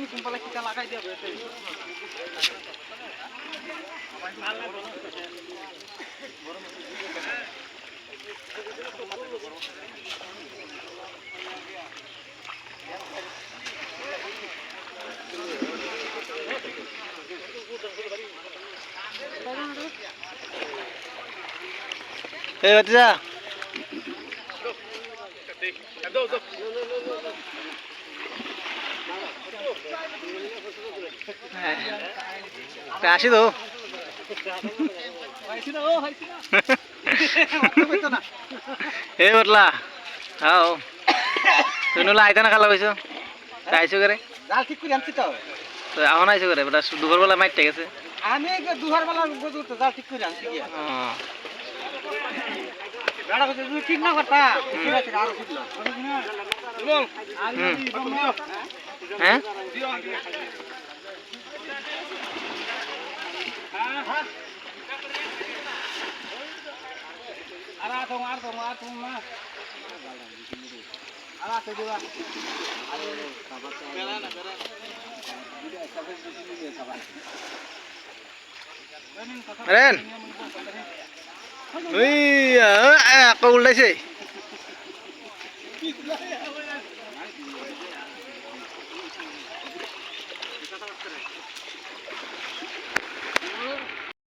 kumpul kita lakai dia berarti. Eh, baca. আসি তো এ বটলা আও তুই নলা আইতা না খালা পাইছো আইছো করে জাল ঠিক করে আনছি তো তো এখন আইছো করে বেটা দুপুর বেলা মাইট গেছে আমি দুহার বেলা বজুর তো জাল ঠিক করে আনছি কি বেড়া বজুর তুই ঠিক না করতা ঠিক আছে আর বুঝলো বল হ্যাঁ Ara thong na. Ara to diwa. Bela na. Ren. Ui, aku udah sih.